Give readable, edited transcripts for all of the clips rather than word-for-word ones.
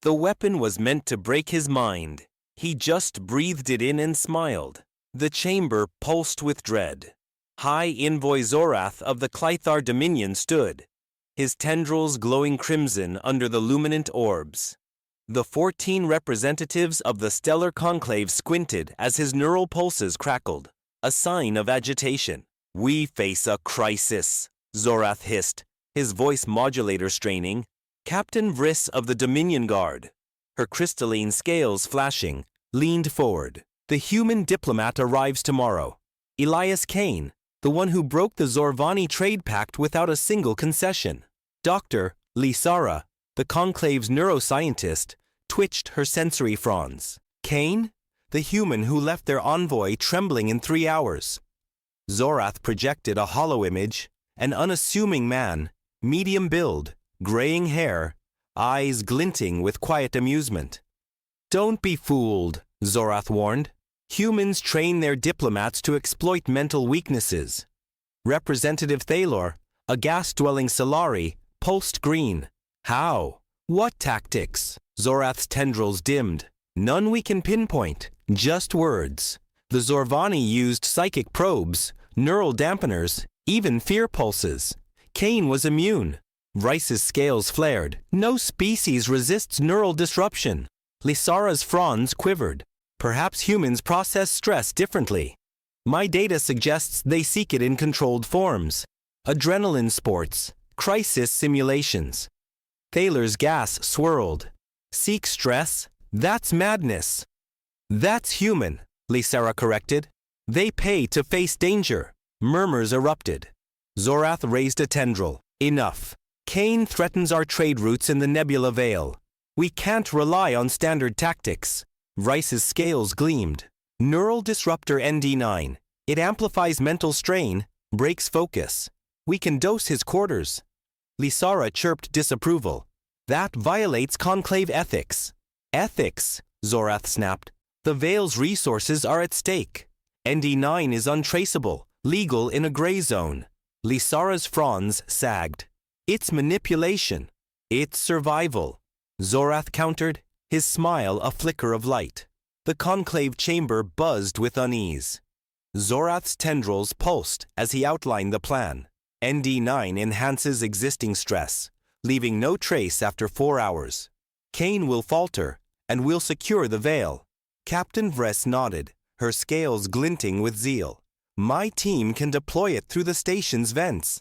The weapon was meant to break his mind. He just breathed it in and smiled. The chamber pulsed with dread. High Envoy Zorath of the Clythar Dominion stood, his tendrils glowing crimson under the luminant orbs. The 14 representatives of the stellar conclave squinted as his neural pulses crackled, a sign of agitation. "We face a crisis," Zorath hissed, his voice modulator straining. Captain Vriss of the Dominion Guard, her crystalline scales flashing, leaned forward. "The human diplomat arrives tomorrow. Elias Kane, the one who broke the Zorvani trade pact without a single concession." Dr. Lysara, the Conclave's neuroscientist, twitched her sensory fronds. "Kane? The human who left their envoy trembling in 3 hours." Zorath projected a hollow image, an unassuming man, medium build, graying hair, eyes glinting with quiet amusement. "Don't be fooled," Zorath warned. "Humans train their diplomats to exploit mental weaknesses." Representative Thalor, a gas-dwelling Solari, pulsed green. "How? What tactics?" Zorath's tendrils dimmed. "None we can pinpoint, just words. The Zorvani used psychic probes, neural dampeners, even fear pulses. Kane was immune." Rice's scales flared. "No species resists neural disruption." Lysara's fronds quivered. "Perhaps humans process stress differently. My data suggests they seek it in controlled forms. Adrenaline sports, crisis simulations." Thaler's gas swirled. "Seek stress? That's madness." "That's human," Lysara corrected. "They pay to face danger." Murmurs erupted. Zorath raised a tendril. "Enough. Kane threatens our trade routes in the Nebula Vale. We can't rely on standard tactics." Rice's scales gleamed. "Neural disruptor ND9. It amplifies mental strain, breaks focus. We can dose his quarters." Lysara chirped disapproval. "That violates Conclave ethics." "Ethics?" Zorath snapped. "The Vale's resources are at stake. ND9 is untraceable, legal in a gray zone." Lysara's fronds sagged. "It's manipulation. It's survival." Zorath countered, his smile a flicker of light. The conclave chamber buzzed with unease. Zorath's tendrils pulsed as he outlined the plan. ND9 enhances existing stress, leaving no trace after 4 hours. Kane will falter, and we'll secure the Veil. Captain Vriss nodded, her scales glinting with zeal. "My team can deploy it through the station's vents.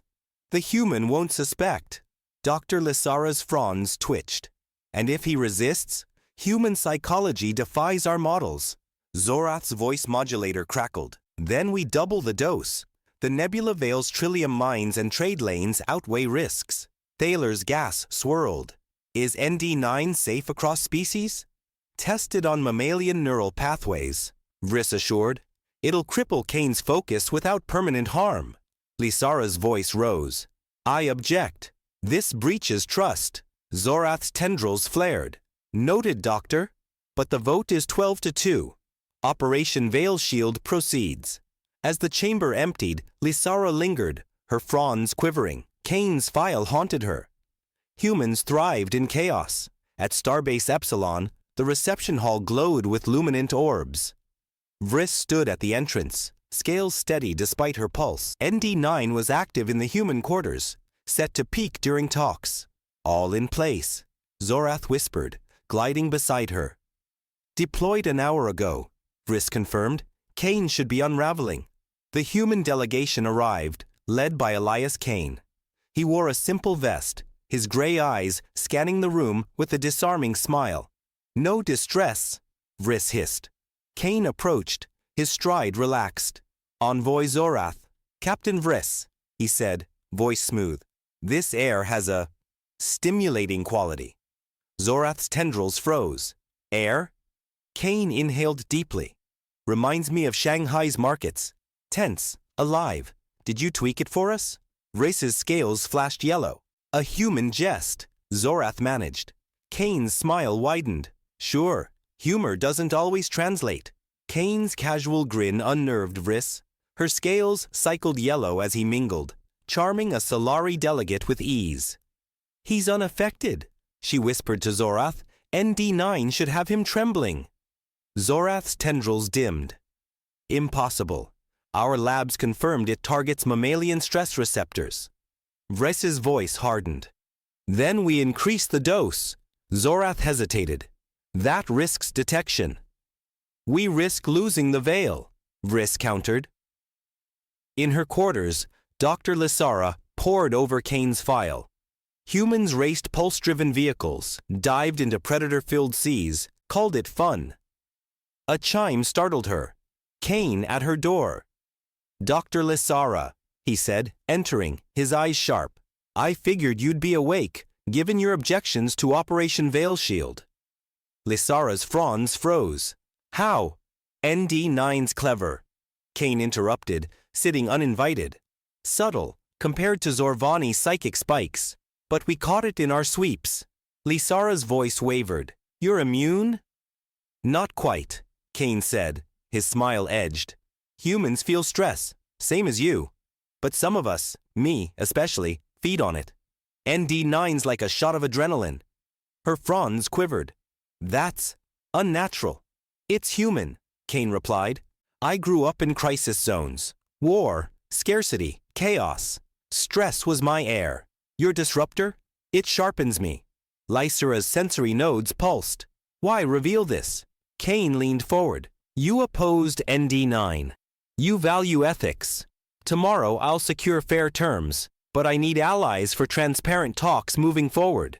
The human won't suspect." Dr. Lysara's fronds twitched. "And if he resists, human psychology defies our models." Zorath's voice modulator crackled. "Then we double the dose. The Nebula Vale's trillium mines and trade lanes outweigh risks." Thaler's gas swirled. "Is ND9 safe across species?" "Tested on mammalian neural pathways," Vriss assured. "It'll cripple Kane's focus without permanent harm." Lysara's voice rose. "I object. This breaches trust." Zorath's tendrils flared. "Noted, Doctor. But the vote is 12-2. Operation Veil Shield proceeds." As the chamber emptied, Lysara lingered, her fronds quivering. Kane's file haunted her. Humans thrived in chaos. At Starbase Epsilon, the reception hall glowed with luminant orbs. Vriss stood at the entrance, scales steady despite her pulse. ND9 was active in the human quarters, set to peak during talks. "All in place," Zorath whispered, gliding beside her. "Deployed an hour ago," Vriss confirmed. "Kane should be unraveling." The human delegation arrived, led by Elias Kane. He wore a simple vest, his gray eyes scanning the room with a disarming smile. "No distress," Vriss hissed. Kane approached, his stride relaxed. "Envoy Zorath." "Captain Vriss," he said, voice smooth. "This air has a stimulating quality." Zorath's tendrils froze. "Air?" Kane inhaled deeply. "Reminds me of Shanghai's markets. Tense, alive. Did you tweak it for us?" Race's scales flashed yellow. "A human jest," Zorath managed. Kane's smile widened. "Sure, humor doesn't always translate." Kane's casual grin unnerved Vriss. Her scales cycled yellow as he mingled, charming a Solari delegate with ease. "He's unaffected," she whispered to Zorath, ND9 should have him trembling. Zorath's tendrils dimmed. Impossible. Our labs confirmed it targets mammalian stress receptors. Vress's voice hardened. Then we increase the dose. Zorath hesitated. That risks detection. We risk losing the veil, Vress countered. In her quarters, Dr. Lysara pored over Kane's file. Humans raced pulse-driven vehicles, dived into predator-filled seas, called it fun. A chime startled her. Kane at her door. Dr. Lysara, he said, entering, his eyes sharp. I figured you'd be awake, given your objections to Operation Veil Shield. Lysara's fronds froze. How? ND9's clever. Kane interrupted, sitting uninvited. Subtle, compared to Zorvani's psychic spikes. But we caught it in our sweeps. Lysara's voice wavered. You're immune? Not quite, Kane said, his smile edged. Humans feel stress, same as you. But some of us, me especially, feed on it. ND9's like a shot of adrenaline. Her fronds quivered. That's unnatural. It's human, Kane replied. I grew up in crisis zones. War, scarcity, chaos. Stress was my air. Your disruptor? It sharpens me. Lysara's sensory nodes pulsed. Why reveal this? Kane leaned forward. You opposed ND9. You value ethics. Tomorrow I'll secure fair terms, but I need allies for transparent talks moving forward.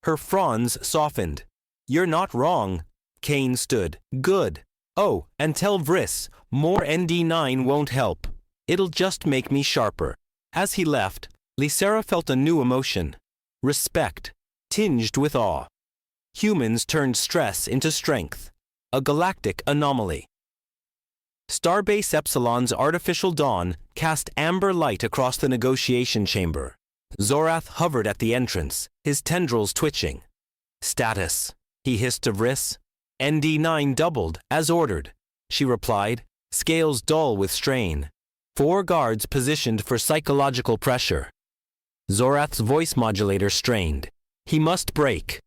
Her fronds softened. You're not wrong. Kane stood. Good. Oh, and tell Vress, more ND9 won't help. It'll just make me sharper. As he left, Lysara felt a new emotion. Respect, tinged with awe. Humans turned stress into strength. A galactic anomaly. Starbase Epsilon's artificial dawn cast amber light across the negotiation chamber. Zorath hovered at the entrance, his tendrils twitching. Status, he hissed to Vress. ND9 doubled, as ordered. She replied, scales dull with strain. 4 guards positioned for psychological pressure. Zorath's voice modulator strained. He must break.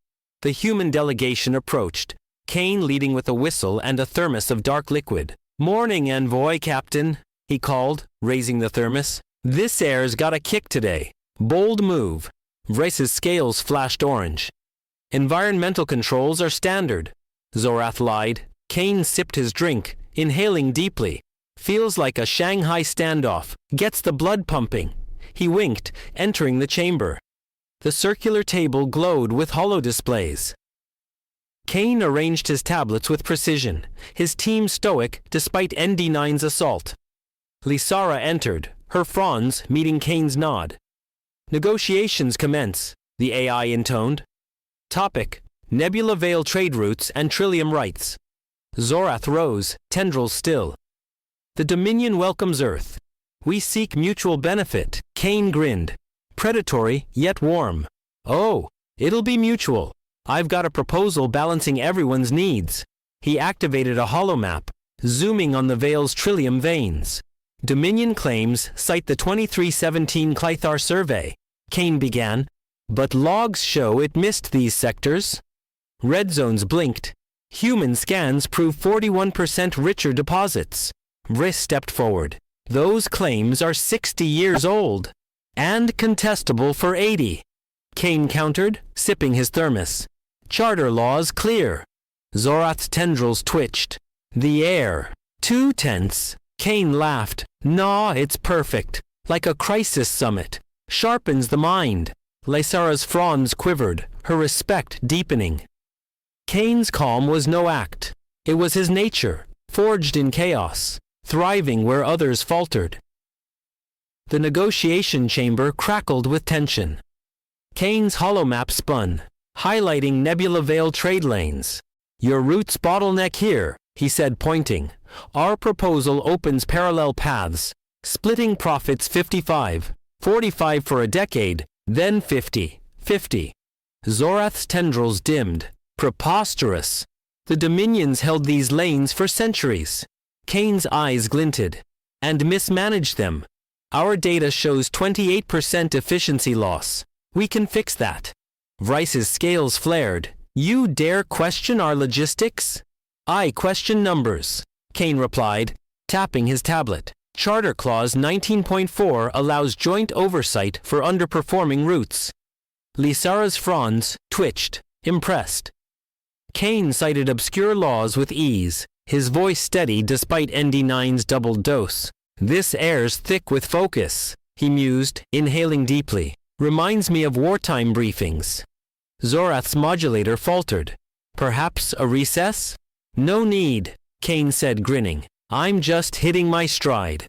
The human delegation approached, Kane leading with a whistle and a thermos of dark liquid. Morning, Envoy, Captain, he called, raising the thermos. This air's got a kick today. Bold move. Vress's scales flashed orange. Environmental controls are standard. Zorath lied. Kane sipped his drink, inhaling deeply. Feels like a Shanghai standoff. Gets the blood pumping. He winked, entering the chamber. The circular table glowed with holodisplays. Kane arranged his tablets with precision, his team stoic despite ND9's assault. Lysara entered, her fronds meeting Kane's nod. Negotiations commence, the AI intoned. Topic: Nebula Veil trade routes and Trillium rights. Zorath rose, tendrils still. The Dominion welcomes Earth. We seek mutual benefit, Kane grinned. Predatory, yet warm. Oh, it'll be mutual. I've got a proposal balancing everyone's needs. He activated a holomap, zooming on the Veil's Trillium veins. Dominion claims cite the 2317 Clythar survey. Kane began, but logs show it missed these sectors. Red zones blinked. Human scans prove 41% richer deposits. Vress stepped forward. Those claims are 60 years old. And contestable for 80. Kane countered, sipping his thermos. Charter laws clear. Zorath's tendrils twitched. The air. 2 tenths. Kane laughed. Nah, it's perfect. Like a crisis summit. Sharpens the mind. Lysara's fronds quivered, her respect deepening. Kane's calm was no act. It was his nature, forged in chaos, thriving where others faltered. The negotiation chamber crackled with tension. Kane's holomap spun, highlighting Nebula Veil trade lanes. Your routes bottleneck here, he said, pointing. Our proposal opens parallel paths, splitting profits 55, 45 for a decade, then 50, 50. Zorath's tendrils dimmed. Preposterous. The Dominions held these lanes for centuries. Kane's eyes glinted. And mismanaged them. Our data shows 28% efficiency loss. We can fix that. Vress's scales flared. You dare question our logistics? I question numbers, Kane replied, tapping his tablet. Charter Clause 19.4 allows joint oversight for underperforming routes. Lysara's fronds twitched, impressed. Kane cited obscure laws with ease, his voice steady despite ND9's double dose. This air's thick with focus, he mused, inhaling deeply. Reminds me of wartime briefings. Zorath's modulator faltered. Perhaps a recess? No need, Kane said, grinning. I'm just hitting my stride.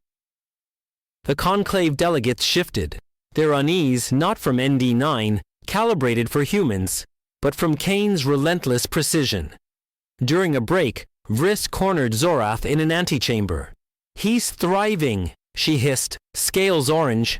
The conclave delegates shifted, their unease not from ND9, calibrated for humans, but from Kane's relentless precision. During a break, Vriss cornered Zorath in an antechamber. He's thriving, she hissed, scales orange.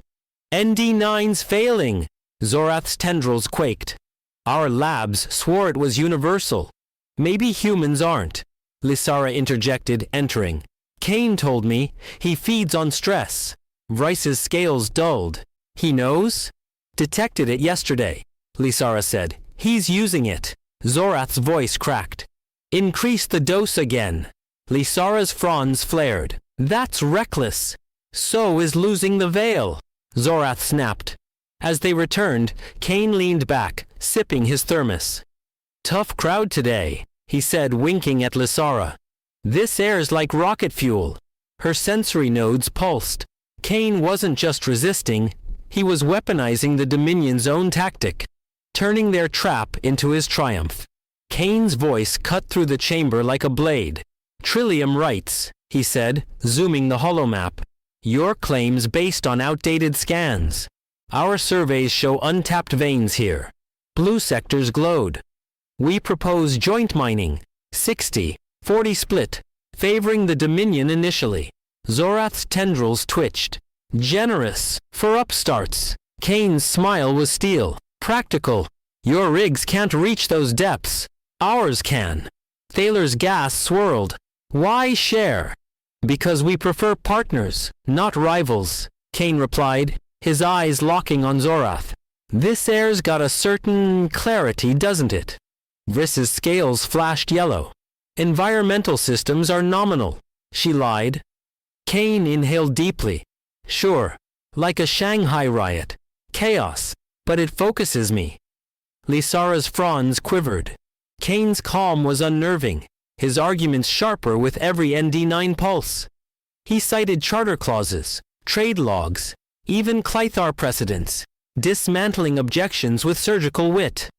ND9's failing. Zorath's tendrils quaked. Our labs swore it was universal. Maybe humans aren't, Lysara interjected, entering. Kane told me he feeds on stress. Vriss's scales dulled. He knows? Detected it yesterday, Lysara said. He's using it. Zorath's voice cracked. Increase the dose again. Lysara's fronds flared. That's reckless. So is losing the veil. Zorath snapped. As they returned, Kane leaned back, sipping his thermos. Tough crowd today, he said, winking at Lysara. This air's like rocket fuel. Her sensory nodes pulsed. Kane wasn't just resisting, he was weaponizing the Dominion's own tactic, turning their trap into his triumph. Kane's voice cut through the chamber like a blade. Trillium writes, he said, zooming the holomap. Your claims based on outdated scans. Our surveys show untapped veins here. Blue sectors glowed. We propose joint mining, 60-40 split, favoring the Dominion initially. Zorath's tendrils twitched. Generous, for upstarts. Kane's smile was steel. Practical. Your rigs can't reach those depths. Ours can. Thaler's gas swirled. Why share? Because we prefer partners, not rivals, Kane replied, his eyes locking on Zorath. This air's got a certain clarity, doesn't it? Vriss's scales flashed yellow. Environmental systems are nominal, she lied. Kane inhaled deeply. Sure, like a Shanghai riot. Chaos, but it focuses me. Lysara's fronds quivered. Kane's calm was unnerving, his arguments sharper with every ND9 pulse. He cited charter clauses, trade logs, even Clythar precedents, dismantling objections with surgical wit.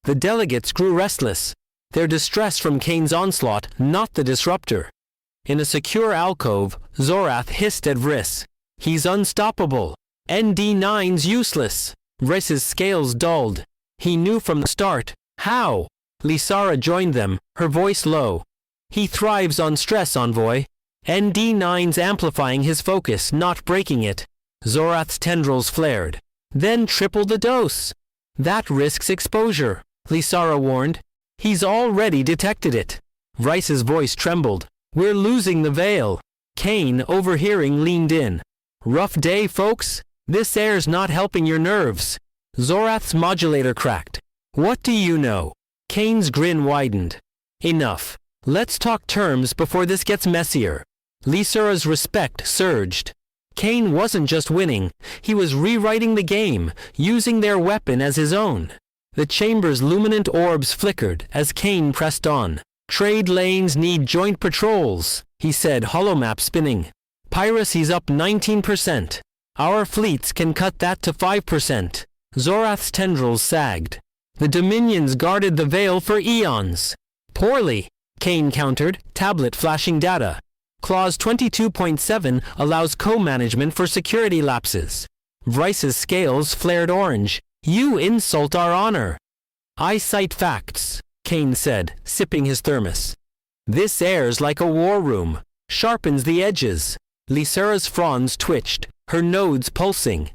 The delegates grew restless, their distress from Kane's onslaught, not the disruptor. In a secure alcove, Zorath hissed at Vriss. He's unstoppable. ND9's useless. Vriss's scales dulled. He knew from the start. How? Lysara joined them, her voice low. He thrives on stress, Envoy. ND9's amplifying his focus, not breaking it. Zorath's tendrils flared. Then triple the dose. That risks exposure, Lysara warned. He's already detected it. Vriss's voice trembled. We're losing the veil. Kane, overhearing, leaned in. Rough day, folks? This air's not helping your nerves. Zorath's modulator cracked. What do you know? Kane's grin widened. Enough. Let's talk terms before this gets messier. Lysara's respect surged. Kane wasn't just winning, he was rewriting the game, using their weapon as his own. The chamber's luminant orbs flickered as Kane pressed on. Trade lanes need joint patrols, he said, holomap spinning. Piracy's up 19%. Our fleets can cut that to 5%. Zorath's tendrils sagged. The Dominions guarded the veil for eons. Poorly, Kane countered, tablet flashing data. Clause 22.7 allows co-management for security lapses. Vriss's scales flared orange. You insult our honor. I cite facts, Kane said, sipping his thermos. This air's like a war room. Sharpens the edges. Lysara's fronds twitched, her nodes pulsing.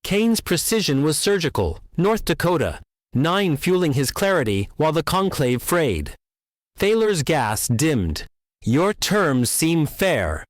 Kane's precision was surgical. North Dakota. 9 fueling his clarity while the conclave frayed. Thaler's gas dimmed. Your terms seem fair.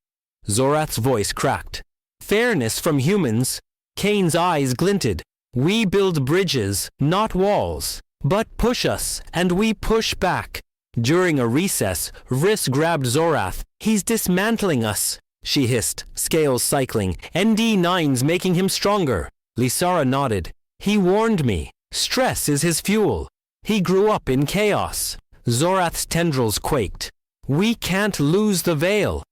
Zorath's voice cracked. Fairness from humans. Kane's eyes glinted. We build bridges, not walls. But push us, and we push back. During a recess, Vriss grabbed Zorath. He's dismantling us, she hissed, scales cycling. ND9's making him stronger. Lysara nodded. He warned me. Stress is his fuel. He grew up in chaos. Zorath's tendrils quaked. We can't lose the veil.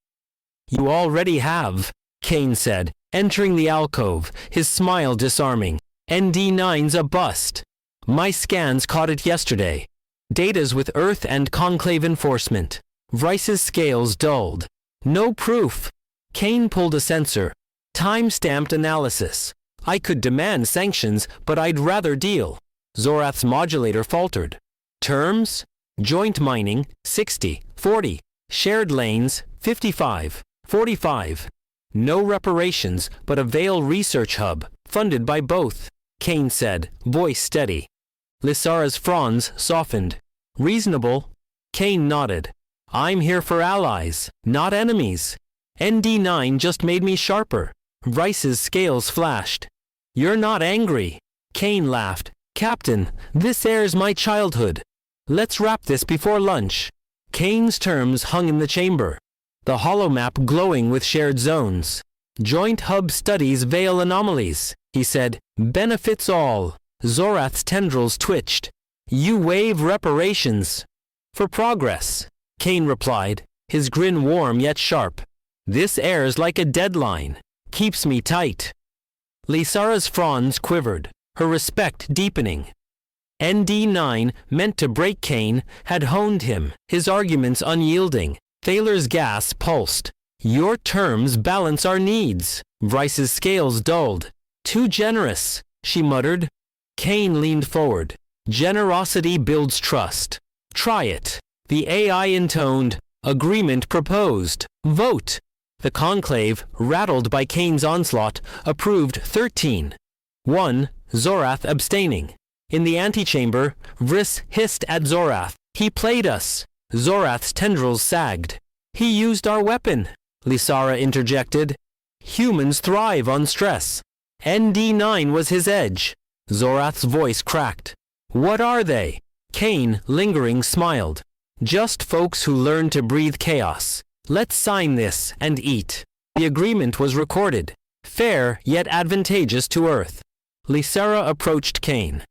You already have, Cain said, entering the alcove, his smile disarming. ND9's a bust. My scans caught it yesterday. Data's with Earth and Conclave enforcement. Vriss's scales dulled. No proof. Cain pulled a sensor. Time-stamped analysis. I could demand sanctions, but I'd rather deal. Zorath's modulator faltered. Terms? Joint mining, 60, 40. Shared lanes, 55, 45. No reparations, but a Veil research hub, funded by both, Cain said, voice steady. Lysara's fronds softened. Reasonable? Cain nodded. I'm here for allies, not enemies. ND9 just made me sharper. Vriss's scales flashed. You're not angry. Cain laughed. Captain, this airs my childhood. Let's wrap this before lunch. Cain's terms hung in the chamber. The holomap glowing with shared zones. Joint hub studies Veil anomalies, he said. Benefits all. Zorath's tendrils twitched. You waive reparations. For progress, Cain replied, his grin warm yet sharp. This airs like a deadline. Keeps me tight. Lysara's fronds quivered, her respect deepening. ND9, meant to break Cain, had honed him, his arguments unyielding. Thaler's gas pulsed. Your terms balance our needs. Vriss's scales dulled. Too generous, she muttered. Cain leaned forward. Generosity builds trust. Try it. The AI intoned. Agreement proposed. Vote. The conclave, rattled by Cain's onslaught, approved 13. 1. Zorath abstaining. In the antechamber, Vriss hissed at Zorath. He played us. Zorath's tendrils sagged. He used our weapon, Lysara interjected. Humans thrive on stress. ND9 was his edge. Zorath's voice cracked. What are they? Cain, lingering, smiled. Just folks who learn to breathe chaos. Let's sign this and eat. The agreement was recorded. Fair, yet advantageous to Earth. Lysara approached Cain.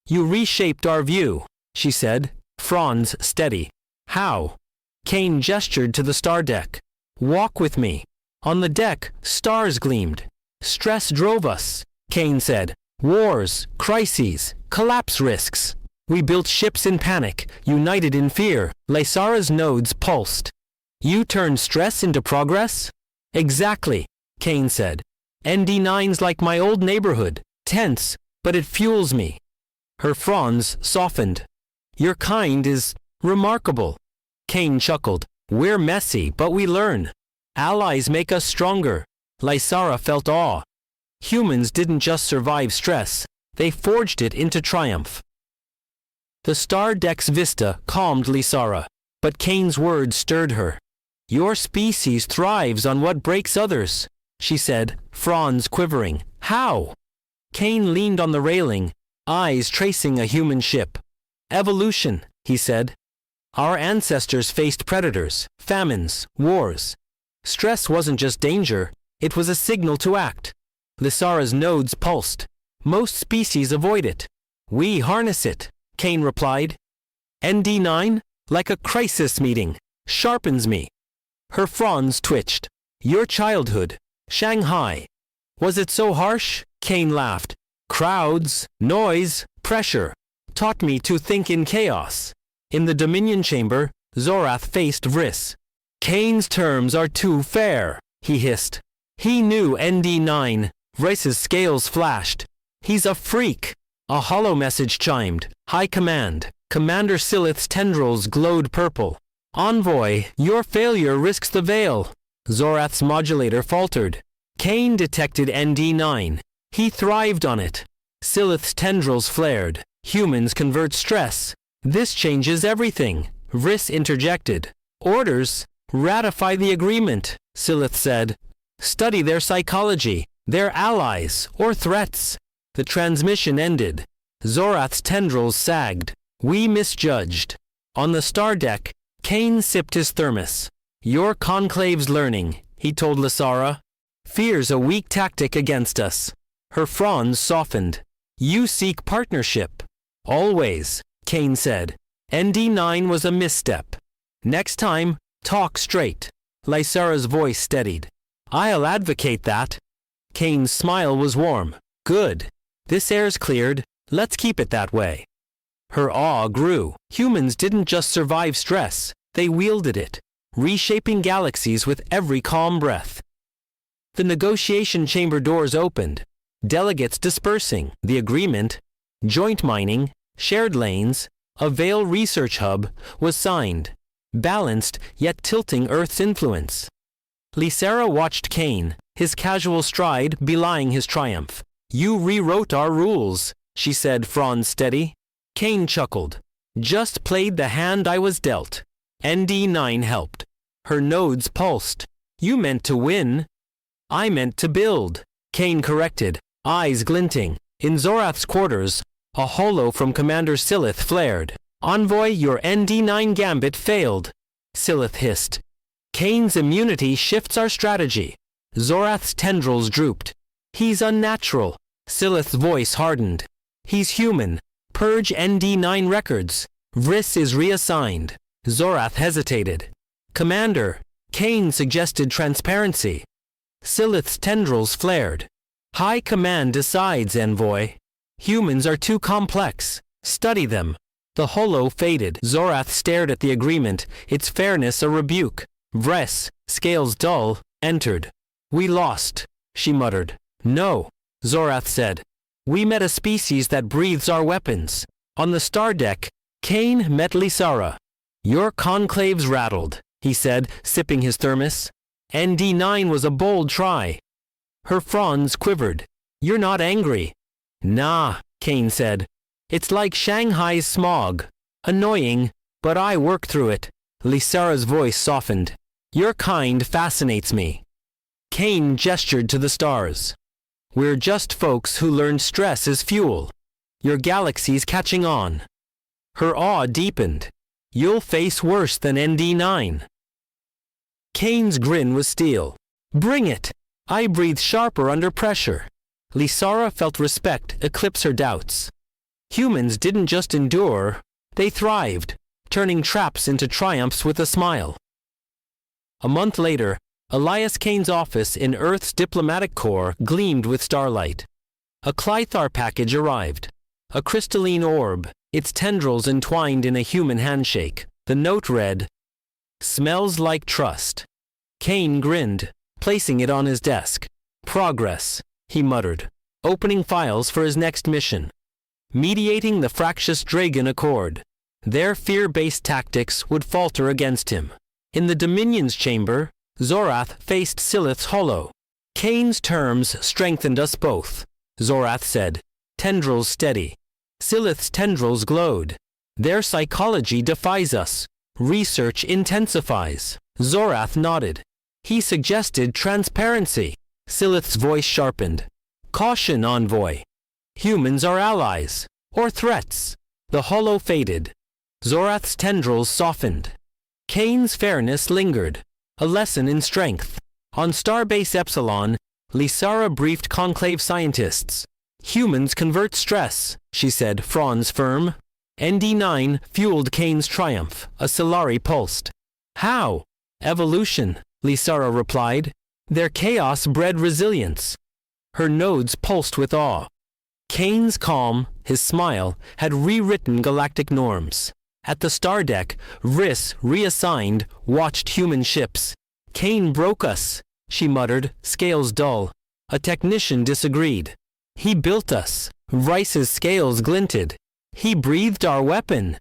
You reshaped our view, she said, fronds steady. How? Cain gestured to the star deck. Walk with me. On the deck, stars gleamed. Stress drove us, Cain said. Wars, crises, collapse risks. We built ships in panic, united in fear. Lysara's nodes pulsed. You turned stress into progress? Exactly, Cain said. ND9's like my old neighborhood, tense, but it fuels me. Her fronds softened. Your kind is remarkable. Cain chuckled. We're messy, but we learn. Allies make us stronger. Lysara felt awe. Humans didn't just survive stress, they forged it into triumph. The star deck's vista calmed Lysara, but Cain's words stirred her. Your species thrives on what breaks others, she said, fronds quivering. How? Cain leaned on the railing, eyes tracing a human ship. Evolution, he said. Our ancestors faced predators, famines, wars. Stress wasn't just danger, it was a signal to act. Lysara's nodes pulsed. Most species avoid it. We harness it, Cain replied. ND9, like a crisis meeting, sharpens me. Her fronds twitched. Your childhood, Shanghai. Was it so harsh? Cain laughed. Crowds, noise, pressure, taught me to think in chaos. In the Dominion chamber, Zorath faced Vriss. Cain's terms are too fair, he hissed. He knew ND9. Vriss's scales flashed. He's a freak. A hollow message chimed. High command. Commander Silith's tendrils glowed purple. Envoy, your failure risks the veil. Zorath's modulator faltered. Cain detected ND9. He thrived on it. Silith's tendrils flared. Humans convert stress. This changes everything. Vriss interjected. Orders? Ratify the agreement, Silith said. Study their psychology, their allies, or threats. The transmission ended. Zorath's tendrils sagged. We misjudged. On the star deck, Kane sipped his thermos. Your conclave's learning, he told Lysara. Fear's a weak tactic against us. Her fronds softened. You seek partnership. Always, Kane said. ND9 was a misstep. Next time, talk straight. Lysara's voice steadied. I'll advocate that. Kane's smile was warm. Good. This air's cleared. Let's keep it that way. Her awe grew. Humans didn't just survive stress. They wielded it, reshaping galaxies with every calm breath. The negotiation chamber doors opened. Delegates dispersing. The agreement, joint mining, shared lanes, a Veil research hub, was signed. Balanced, yet tilting Earth's influence. Lysara watched Kane, his casual stride belying his triumph. You rewrote our rules, she said, fronds steady. Kane chuckled. Just played the hand I was dealt. ND9 helped. Her nodes pulsed. You meant to win. I meant to build, Kane corrected, eyes glinting. In Zorath's quarters, a holo from Commander Silith flared. Envoy, your ND9 gambit failed, Silith hissed. Kane's immunity shifts our strategy. Zorath's tendrils drooped. He's unnatural. Silith's voice hardened. He's human. Purge ND9 records. Vriss is reassigned. Zorath hesitated. Commander, Kane suggested transparency. Silith's tendrils flared. High Command decides, Envoy. Humans are too complex. Study them. The holo faded. Zorath stared at the agreement, its fairness a rebuke. Vriss, scales dull, entered. We lost, she muttered. No, Zorath said. We met a species that breathes our weapons. On the star deck, Kane met Lysara. Your conclave's rattled, he said, sipping his thermos. ND9 was a bold try. Her fronds quivered. You're not angry. Nah, Kane said. It's like Shanghai's smog. Annoying, but I work through it. Lysara's voice softened. Your kind fascinates me. Kane gestured to the stars. We're just folks who learned stress is fuel. Your galaxy's catching on. Her awe deepened. You'll face worse than ND9. Kane's grin was steel. Bring it. I breathe sharper under pressure. Lysara felt respect eclipse her doubts. Humans didn't just endure, they thrived, turning traps into triumphs with a smile. A month later, Elias Kane's office in Earth's diplomatic corps gleamed with starlight. A Clythar package arrived. A crystalline orb, its tendrils entwined in a human handshake. The note read, Smells like trust. Kane grinned, placing it on his desk. Progress, he muttered, opening files for his next mission. Mediating the fractious Dragon Accord. Their fear-based tactics would falter against him. In the Dominion's chamber, Zorath faced Silith's holo. Kane's terms strengthened us both, Zorath said, tendrils steady. Silith's tendrils glowed. Their psychology defies us. Research intensifies. Zorath nodded. He suggested transparency. Silith's voice sharpened. Caution, Envoy. Humans are allies. Or threats. The holo faded. Zorath's tendrils softened. Kane's fairness lingered. A lesson in strength. On Starbase Epsilon, Lysara briefed Conclave scientists. Humans convert stress, she said, fronds firm. ND9 fueled Kane's triumph. A Solari pulsed. How? Evolution, Lysara replied. Their chaos bred resilience. Her nodes pulsed with awe. Kane's calm, his smile, had rewritten galactic norms. At the star deck, Vriss, reassigned, watched human ships. Kane broke us, she muttered, scales dull. A technician disagreed. He built us. Vriss's scales glinted. He breathed our weapon.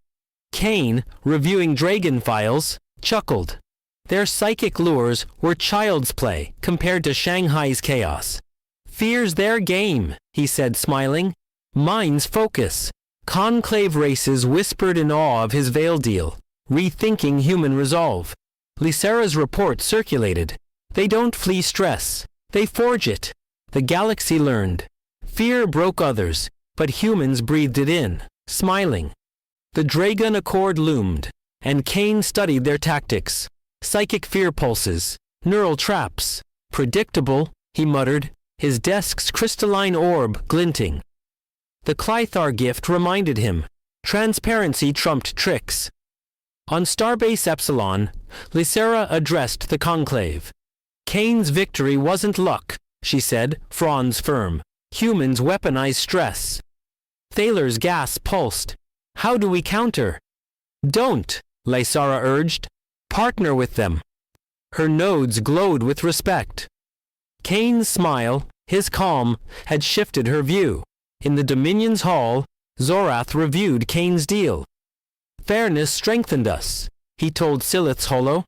Kane, reviewing Dragon files, chuckled. Their psychic lures were child's play compared to Shanghai's chaos. Fear's their game, he said, smiling. Mine's focus. Conclave races whispered in awe of his Veil deal, rethinking human resolve. Lysara's report circulated. They don't flee stress. They forge it. The galaxy learned. Fear broke others, but humans breathed it in, smiling. The Dragon Accord loomed, and Kane studied their tactics. Psychic fear pulses, neural traps. Predictable, he muttered, his desk's crystalline orb glinting. The Clythar gift reminded him. Transparency trumped tricks. On Starbase Epsilon, Lysera addressed the conclave. Kane's victory wasn't luck, she said, Franz firm. Humans weaponize stress. Thaler's gas pulsed. How do we counter? Don't, Lysara urged. Partner with them. Her nodes glowed with respect. Kane's smile, his calm, had shifted her view. In the Dominion's hall, Zorath reviewed Kane's deal. Fairness strengthened us, he told Silith's holo.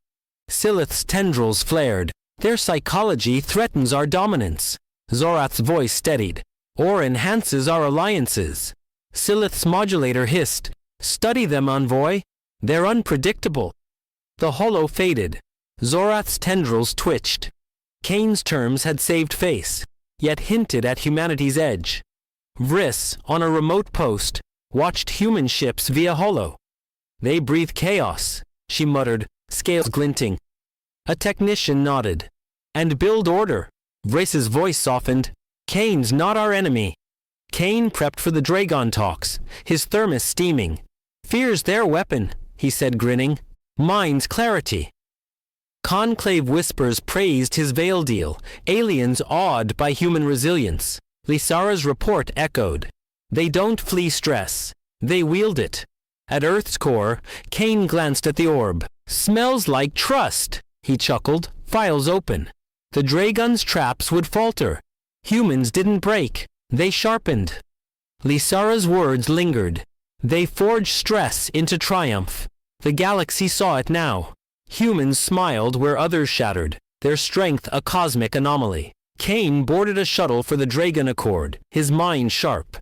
Silith's tendrils flared. Their psychology threatens our dominance. Zorath's voice steadied. Or enhances our alliances. Silith's modulator hissed. Study them, envoy. They're unpredictable. The holo faded. Zorath's tendrils twitched. Kane's terms had saved face, yet hinted at humanity's edge. Vriss, on a remote post, watched human ships via holo. They breathe chaos, she muttered, scales glinting. A technician nodded. And build order. Vriss's voice softened. Kane's not our enemy. Kane prepped for the Dragon talks, his thermos steaming. Fear's their weapon, he said grinning. Mine's clarity. Conclave whispers praised his veil deal, aliens awed by human resilience. Lysara's report echoed. They don't flee stress. They wield it. At Earth's core, Kane glanced at the orb. Smells like trust, he chuckled, files open. The Dragon's traps would falter. Humans didn't break. They sharpened. Lysara's words lingered. They forged stress into triumph. The galaxy saw it now. Humans smiled where others shattered, their strength a cosmic anomaly. Kane boarded a shuttle for the Dragon Accord, his mind sharp.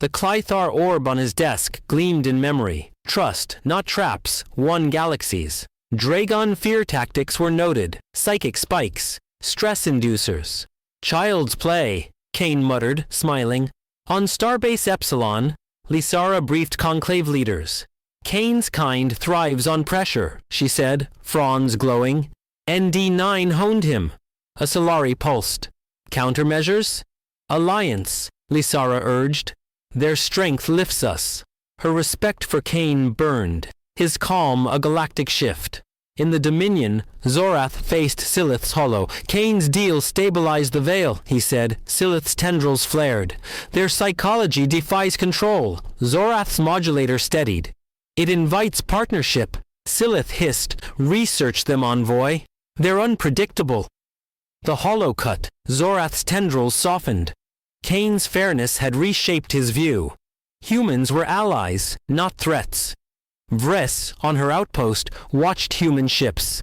The Clythar orb on his desk gleamed in memory. Trust, not traps, won galaxies. Dragon fear tactics were noted, psychic spikes, stress inducers. Child's play, Kane muttered, smiling. On Starbase Epsilon, Lysara briefed conclave leaders. Kane's kind thrives on pressure, she said, Franz glowing. ND9 honed him. A Solari pulsed. Countermeasures? Alliance, Lysara urged. Their strength lifts us. Her respect for Kane burned. His calm a galactic shift. In the Dominion, Zorath faced Silith's holo. Kane's deal stabilized the veil, he said. Silith's tendrils flared. Their psychology defies control. Zorath's modulator steadied. It invites partnership. Silith hissed. Research them, envoy. They're unpredictable. The holo cut. Zorath's tendrils softened. Kane's fairness had reshaped his view. Humans were allies, not threats. Vriss, on her outpost, watched human ships.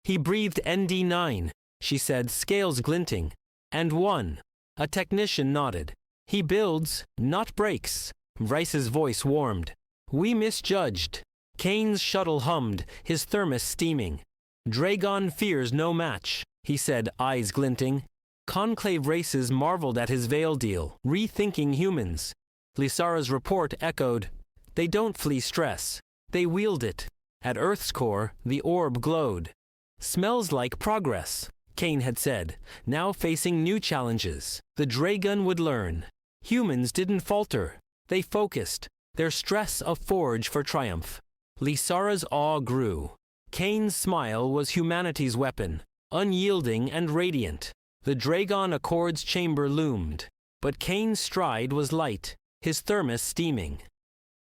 He breathed ND9, she said, scales glinting. And won. A technician nodded. He builds, not breaks. Vriss's voice warmed. We misjudged. Kane's shuttle hummed, his thermos steaming. Dragon fears no match, he said, eyes glinting. Conclave races marveled at his veil deal, rethinking humans. Lysara's report echoed. They don't flee stress. They wield it. At Earth's core, the orb glowed. Smells like progress, Kane had said, now facing new challenges. The Dragon would learn. Humans didn't falter. They focused. Their stress a forge for triumph. Lysara's awe grew. Kane's smile was humanity's weapon, unyielding and radiant. The Dragon Accord's chamber loomed. But Kane's stride was light, his thermos steaming.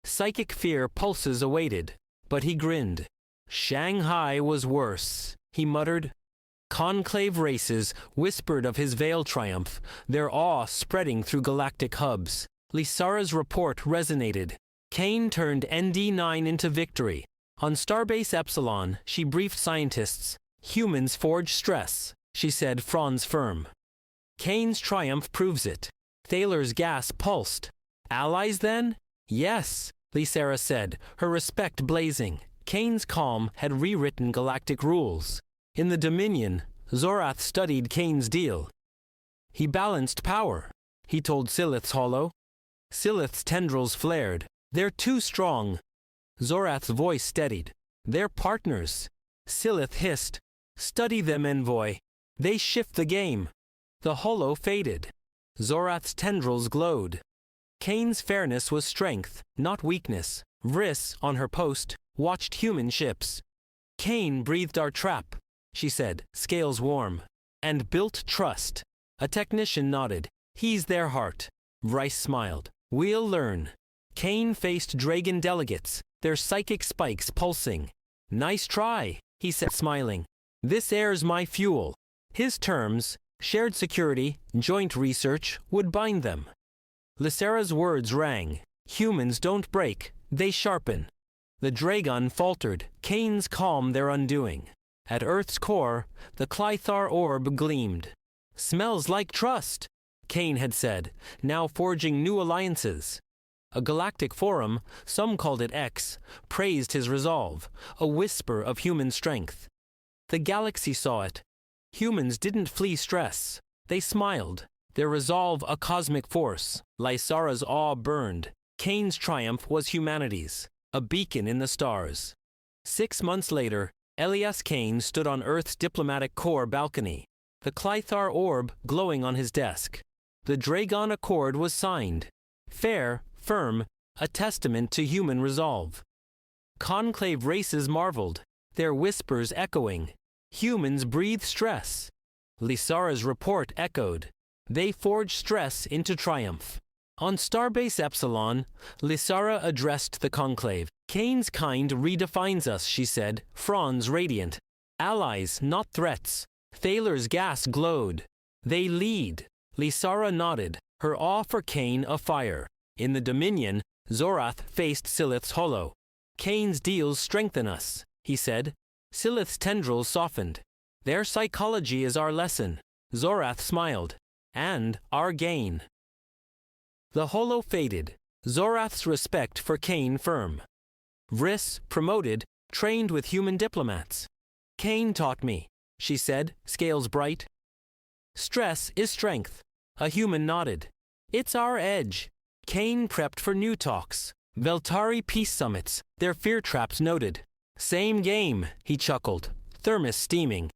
Psychic fear pulses awaited, but he grinned. Shanghai was worse, he muttered. Conclave races whispered of his veil triumph, their awe spreading through galactic hubs. Lysara's report resonated. Kane turned ND9 into victory. On Starbase Epsilon, she briefed scientists. Humans forge stress, she said, Franz firm. Kane's triumph proves it. Thaler's gas pulsed. Allies then? Yes, Lysara said, her respect blazing. Kane's calm had rewritten galactic rules. In the Dominion, Zorath studied Kane's deal. He balanced power, he told Silith's holo. Silith's tendrils flared. They're too strong. Zorath's voice steadied. They're partners. Silith hissed. Study them, envoy. They shift the game. The holo faded. Zorath's tendrils glowed. Kane's fairness was strength, not weakness. Vriss, on her post, watched human ships. Kane breathed our trap, she said, scales warm. And built trust. A technician nodded. He's their heart. Vriss smiled. We'll learn. Kane faced Dragon delegates, their psychic spikes pulsing. Nice try, he said, smiling. This air's my fuel. His terms, shared security, joint research, would bind them. Lysara's words rang. Humans don't break, they sharpen. The Dragon faltered, Kane's calm their undoing. At Earth's core, the Clythar orb gleamed. Smells like trust, Kane had said, now forging new alliances. A galactic forum, some called it X, praised his resolve, a whisper of human strength. The galaxy saw it. Humans didn't flee stress. They smiled, their resolve a cosmic force. Lysara's awe burned. Kane's triumph was humanity's, a beacon in the stars. 6 months later, Elias Kane stood on Earth's diplomatic corps balcony, the Clythar orb glowing on his desk. The Dragon Accord was signed. Fair, firm, a testament to human resolve. Conclave races marveled, their whispers echoing. Humans breathe stress. Lysara's report echoed. They forge stress into triumph. On Starbase Epsilon, Lysara addressed the conclave. Kane's kind redefines us, she said, fronds radiant. Allies, not threats. Thaler's gas glowed. They lead. Lysara nodded, her awe for Kane afire. In the Dominion, Zorath faced Silith's holo. Kane's deals strengthen us, he said. Silith's tendrils softened. Their psychology is our lesson. Zorath smiled. And our gain. The holo faded. Zorath's respect for Kane firm. Vriss, promoted, trained with human diplomats. Kane taught me, she said, scales bright. Stress is strength. A human nodded. It's our edge. Kane prepped for new talks. Veltari peace summits, their fear traps noted. Same game, he chuckled, thermos steaming.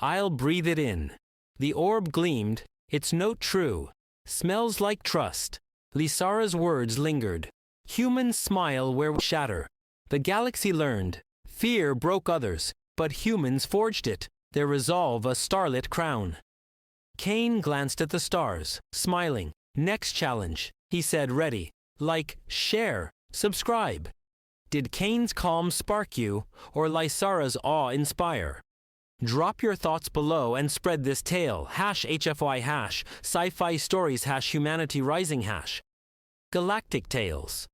I'll breathe it in. The orb gleamed, its note true. Smells like trust. Lysara's words lingered. Humans smile where we shatter. The galaxy learned. Fear broke others, but humans forged it, their resolve a starlit crown. Kane glanced at the stars, smiling. Next challenge, he said, ready. Like, share, subscribe. Did Kane's calm spark you, or Lysara's awe inspire? Drop your thoughts below and spread this tale. #HFY #Sci-Fi Stories #Humanity Rising #Galactic Tales.